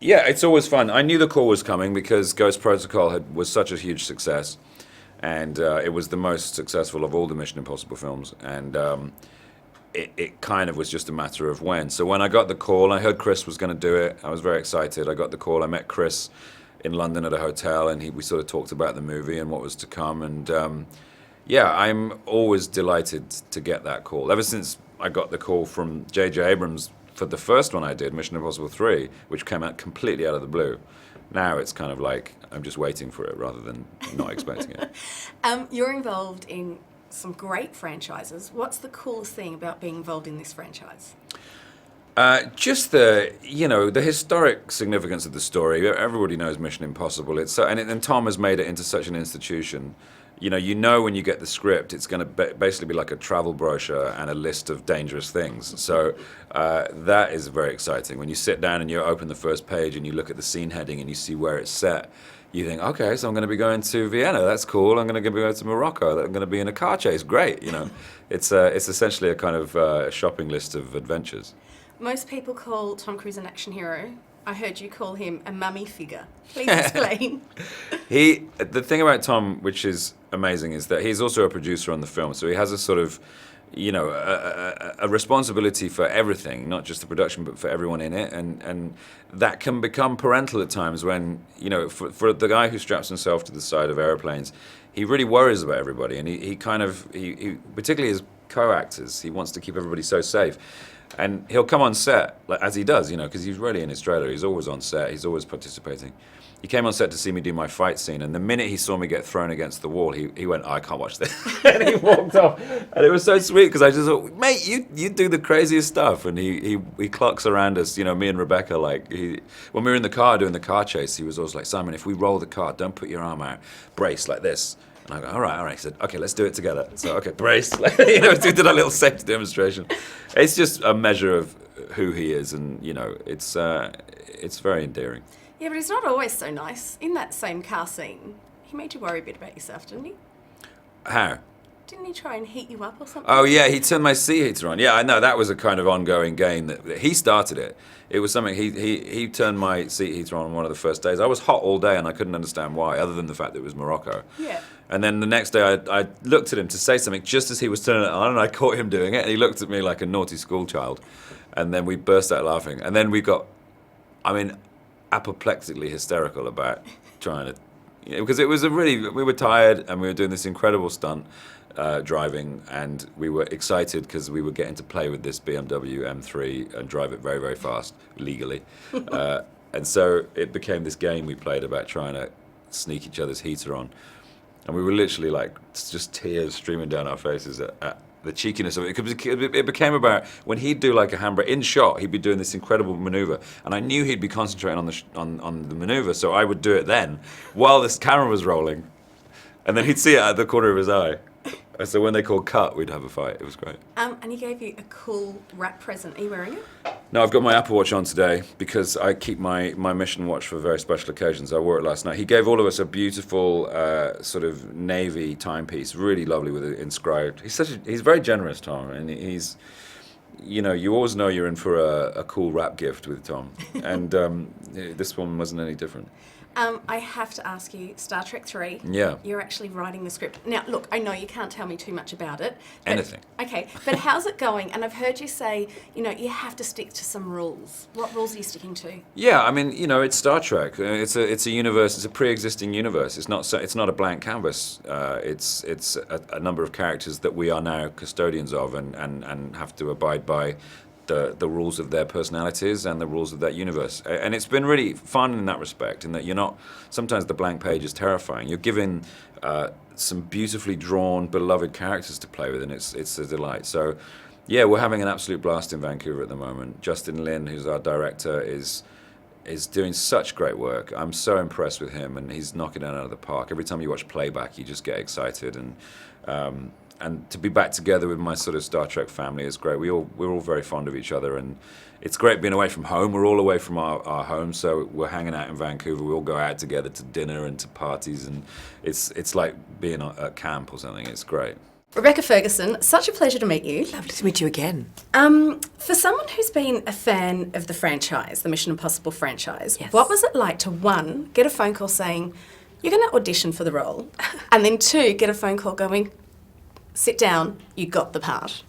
Yeah, it's always fun. I knew the call was coming because Ghost Protocol was such a huge success, and it was the most successful of all the Mission Impossible films, and it kind of was just a matter of when. So when I got the call, I heard Chris was going to do it. I was very excited. I got the call. I met Chris in London at a hotel, and we sort of talked about the movie and what was to come. And yeah, I'm always delighted to get that call. Ever since I got the call from J.J. Abrams for the first one I did, Mission Impossible 3, which came out completely out of the blue. Now it's kind of like I'm just waiting for it rather than not expecting it. You're involved in some great franchises. What's the coolest thing about being involved in this franchise? Just the historic significance of the story. Everybody knows Mission Impossible. It's so, and Tom has made it into such an institution. You know when you get the script, it's going to basically be like a travel brochure and a list of dangerous things. So that is very exciting. When you sit down and you open the first page and you look at the scene heading and you see where it's set, you think, okay, so I'm going to be going to Vienna. That's cool. I'm going to be going to Morocco. I'm going to be in a car chase. Great. It's essentially a kind of shopping list of adventures. Most people call Tom Cruise an action hero. I heard you call him a mummy figure. Please explain. The thing about Tom, which is amazing, is that he's also a producer on the film. So he has a sort of, a responsibility for everything, not just the production, but for everyone in it. And that can become parental at times when, for the guy who straps himself to the side of airplanes, he really worries about everybody. And he particularly his co-actors, he wants to keep everybody so safe. And he'll come on set, as he does, because he's really in his trailer. He's always on set. He's always participating. He came on set to see me do my fight scene, and the minute he saw me get thrown against the wall, he went, I can't watch this. And he walked off. And it was so sweet, because I just thought, mate, you do the craziest stuff. And he clocks around us, me and Rebecca, when we were in the car doing the car chase, he was always like, Simon, if we roll the car, don't put your arm out. Brace like this. And I go, all right. He said, okay, let's do it together. So, okay, brace. We did a little safety demonstration. It's just a measure of who he is, and, it's very endearing. Yeah, but he's not always so nice. In that same car scene, he made you worry a bit about yourself, didn't he? How? Didn't he try and heat you up or something? Oh, yeah, he turned my seat heater on. Yeah, I know, that was a kind of ongoing game. That he started it. It was something, he turned my seat heater on one of the first days. I was hot all day, and I couldn't understand why, other than the fact that it was Morocco. Yeah. And then the next day, I looked at him to say something just as he was turning it on, and I caught him doing it, and he looked at me like a naughty schoolchild. And then we burst out laughing. And then we got, apoplexically hysterical about trying to, because it was we were tired, and we were doing this incredible stunt driving, and we were excited because we were getting to play with this BMW M3 and drive it very, very fast, legally. And so it became this game we played about trying to sneak each other's heater on. And we were literally just tears streaming down our faces at the cheekiness of it. It became about when he'd do like a handbrake in shot, he'd be doing this incredible maneuver, and I knew he'd be concentrating on the maneuver, so I would do it then while this camera was rolling, and then he'd see it at the corner of his eye. So when they called cut, we'd have a fight. It was great. And he gave you a cool wrap present. Are you wearing it? No, I've got my Apple Watch on today because I keep my Mission Watch for very special occasions. I wore it last night. He gave all of us a beautiful sort of navy timepiece, really lovely with it inscribed. He's very generous, Tom, and he's, you always know you're in for a cool wrap gift with Tom, and this one wasn't any different. I have to ask you, Star Trek 3. Yeah. You're actually writing the script. Now, look, I know you can't tell me too much about it. But, Anything. Okay, but how's it going? And I've heard you say, you have to stick to some rules. What rules are you sticking to? Yeah, I mean, it's Star Trek. It's a universe. It's a pre-existing universe. It's not a blank canvas. It's a number of characters that we are now custodians of and have to abide by the rules of their personalities and the rules of that universe. And it's been really fun in that respect, in that you're not, sometimes the blank page is terrifying. You're given some beautifully drawn, beloved characters to play with, and it's a delight. So, yeah, we're having an absolute blast in Vancouver at the moment. Justin Lin, who's our director, is doing such great work. I'm so impressed with him, and he's knocking it out of the park. Every time you watch playback, you just get excited, and to be back together with my sort of Star Trek family is great. We're all very fond of each other, and it's great being away from home. We're all away from our home, so we're hanging out in Vancouver. We all go out together to dinner and to parties, and it's like being at camp or something. It's great. Rebecca Ferguson, such a pleasure to meet you. Lovely to meet you again. For someone who's been a fan of the franchise, the Mission Impossible franchise, Yes. what was it like to, one, get a phone call saying, you're going to audition for the role, and then two, get a phone call going, sit down, you got the part?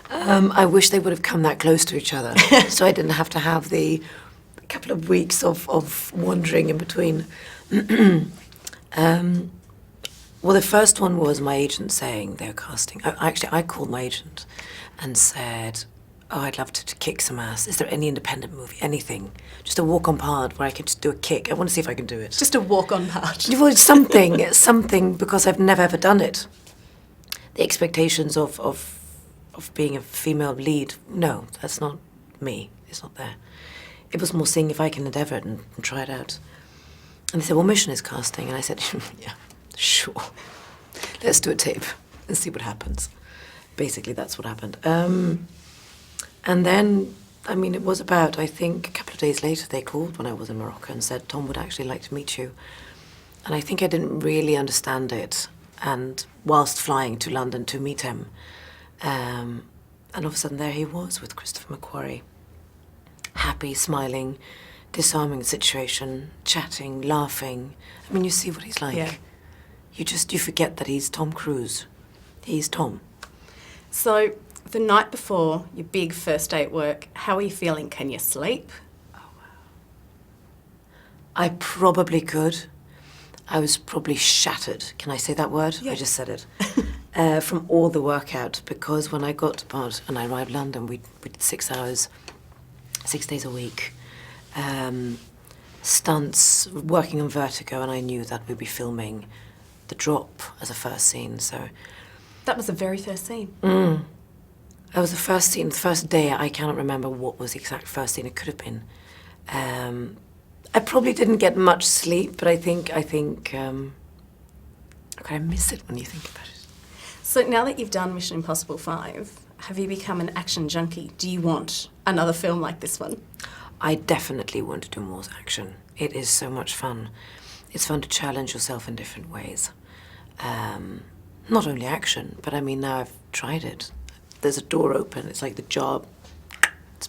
I wish they would have come that close to each other, so I didn't have to have the couple of weeks of wandering in between. Well, the first one was my agent saying they were casting. I called my agent and said, "Oh, I'd love to kick some ass. Is there any independent movie, anything, just a walk-on part where I could just do a kick? I want to see if I can do it." Just a walk-on part. Well, it's something because I've never ever done it. The expectations of being a female lead, no, that's not me. It's not there. It was more seeing if I can endeavour it and try it out. And they said, "Well, Mission is casting," and I said, "Yeah, sure. Let's do a tape and see what happens." Basically, that's what happened. And then, I mean, it was about, I think, a couple of days later, they called when I was in Morocco and said, "Tom would actually like to meet you." And I think I didn't really understand it. And whilst flying to London to meet him, and all of a sudden there he was with Christopher McQuarrie, happy, smiling, disarming the situation, chatting, laughing. I mean, you see what he's like. Yeah. You forget that he's Tom Cruise. He's Tom. So, the night before your big first day at work, how are you feeling? Can you sleep? I probably could. I was probably shattered. Can I say that word? Yeah. I just said it. From all the workout, because when I got to part and I arrived in London, we did 6 hours, 6 days a week. Stunts, working on vertigo, and I knew that we'd be filming the drop as a first scene, so... That was the very first scene. That was the first scene, the first day. I cannot remember what was the exact first scene. It could have been. I probably didn't get much sleep, but I think. Okay, I miss it when you think about it. So now that you've done Mission Impossible 5, have you become an action junkie? Do you want another film like this one? I definitely want to do more action. It is so much fun. It's fun to challenge yourself in different ways. Not only action, but I mean, now I've tried it. There's a door open. It's like the job.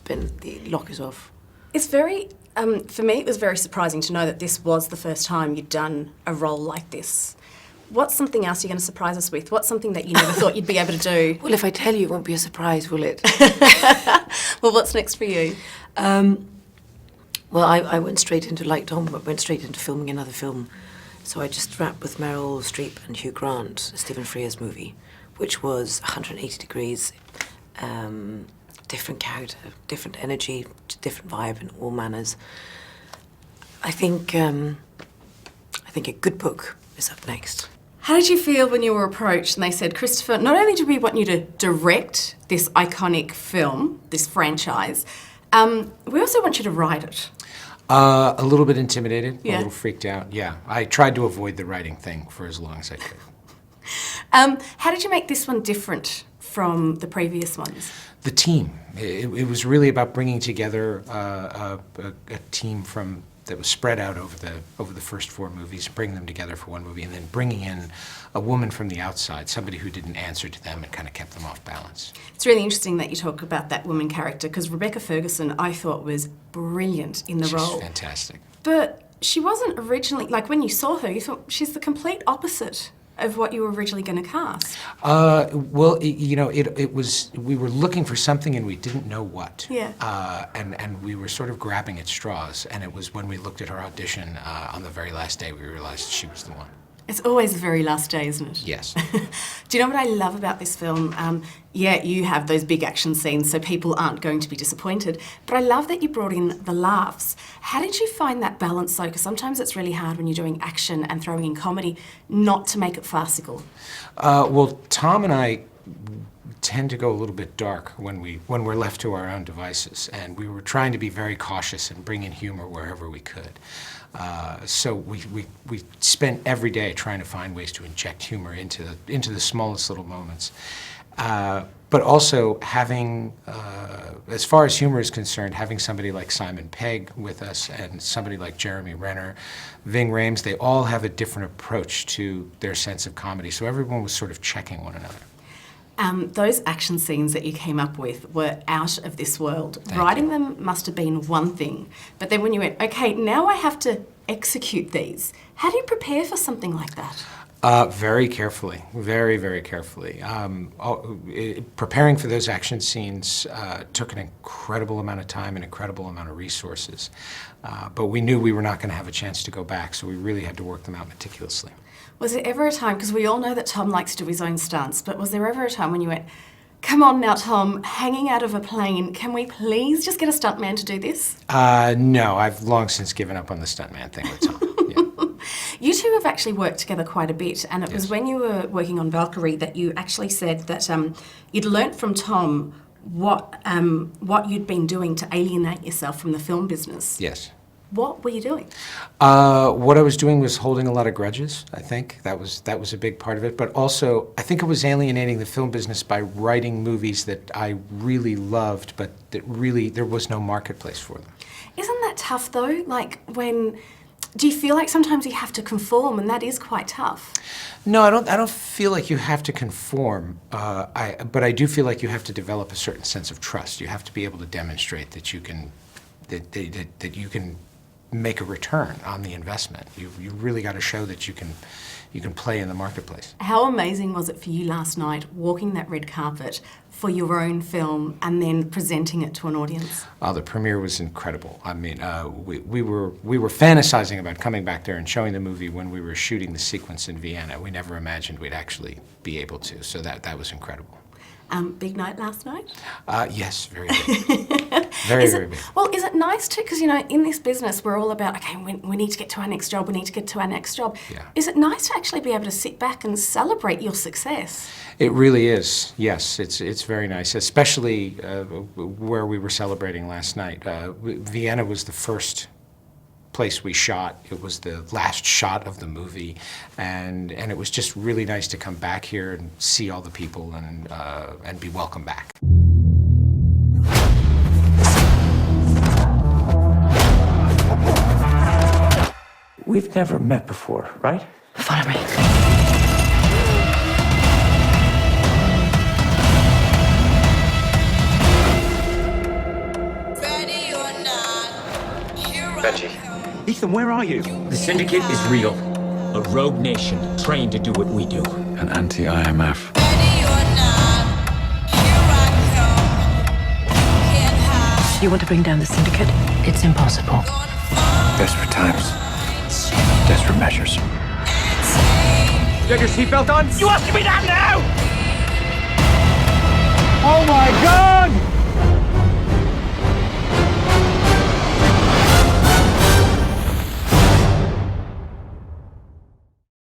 The lock is off. It's very, for me, it was very surprising to know that this was the first time you'd done a role like this. What's something else you're going to surprise us with? What's something that you never thought you'd be able to do? Well, if I tell you, it won't be a surprise, will it? Well, what's next for you? Well, I went straight into, like Tom, went straight into filming another film. So I just wrapped with Meryl Streep and Hugh Grant, Stephen Frears movie, which was 180 degrees, different character, different energy, different vibe in all manners. I think a good book is up next. How did you feel when you were approached and they said, "Christopher, not only do we want you to direct this iconic film, this franchise, we also want you to write it"? A little bit intimidated, Yeah. a little freaked out. Yeah, I tried to avoid the writing thing for as long as I could. How did you make this one different from the previous ones? The team. It was really about bringing together a team that was spread out over the first 4 movies, bringing them together for one movie, and then bringing in a woman from the outside, somebody who didn't answer to them and kind of kept them off balance. It's really interesting that you talk about that woman character, because Rebecca Ferguson, I thought, was brilliant in the role. She's fantastic. But she wasn't originally, like when you saw her, you thought she's the complete opposite of what you were originally going to cast. Well, it was, we were looking for something and we didn't know what. Yeah. And we were sort of grabbing at straws, and it was when we looked at her audition on the very last day we realized she was the one. It's always the very last day, isn't it? Yes. Do you know what I love about this film? Yeah, you have those big action scenes, so people aren't going to be disappointed. But I love that you brought in the laughs. How did you find that balance, though? Because sometimes it's really hard when you're doing action and throwing in comedy not to make it farcical. Well, Tom and I tend to go a little bit dark when we're left to our own devices, and we were trying to be very cautious and bring in humor wherever we could. So we spent every day trying to find ways to inject humor into the smallest little moments. But also having, as far as humor is concerned, having somebody like Simon Pegg with us and somebody like Jeremy Renner, Ving Rhames, they all have a different approach to their sense of comedy. So everyone was sort of checking one another. Those action scenes that you came up with were out of this world. Thank Writing you. them must have been one thing, but then when you went, okay, now I have to execute these, how do you prepare for something like that? Very carefully, very, very carefully. Preparing for those action scenes took an incredible amount of time, an incredible amount of resources. But we knew we were not going to have a chance to go back, so we really had to work them out meticulously. Was there ever a time, because we all know that Tom likes to do his own stunts, but was there ever a time when you went, come on now, Tom, hanging out of a plane, can we please just get a stuntman to do this? No, I've long since given up on the stuntman thing with Tom. Yeah. You two have actually worked together quite a bit, and it was Yes. when you were working on Valkyrie that you actually said that you'd learnt from Tom what you'd been doing to alienate yourself from the film business. Yes. What were you doing? What I was doing was holding a lot of grudges, I think. That was a big part of it. But also, I think it was alienating the film business by writing movies that I really loved, but that really, there was no marketplace for them. Isn't that tough though? Like do you feel like sometimes you have to conform, and that is quite tough? No, I don't feel like you have to conform, but I do feel like you have to develop a certain sense of trust. You have to be able to demonstrate that you can, that you can make a return on the investment. You really got to show that you can play in the marketplace. How amazing was it for you last night, walking that red carpet for your own film and then presenting it to an audience? Oh, the premiere was incredible. I mean, we were fantasizing about coming back there and showing the movie when we were shooting the sequence in Vienna. We never imagined we'd actually be able to, so that was incredible. Big night last night? Yes, very big. Very big. Well, is it nice to, because, you know, in this business, we're all about, okay, we need to get to our next job, we need to get to our next job. Yeah. Is it nice to actually be able to sit back and celebrate your success? It really is, yes. It's very nice, especially where we were celebrating last night. Vienna was the first place we shot. It was the last shot of the movie, and it was just really nice to come back here and see all the people and be welcome back. We've never met before, right? Follow me. Reggie. Ethan, where are you? The Syndicate is real. A rogue nation trained to do what we do. An anti-IMF. You want to bring down the Syndicate? It's impossible. Desperate times. Desperate measures. You have your seatbelt on? You asking me that now? Oh my God!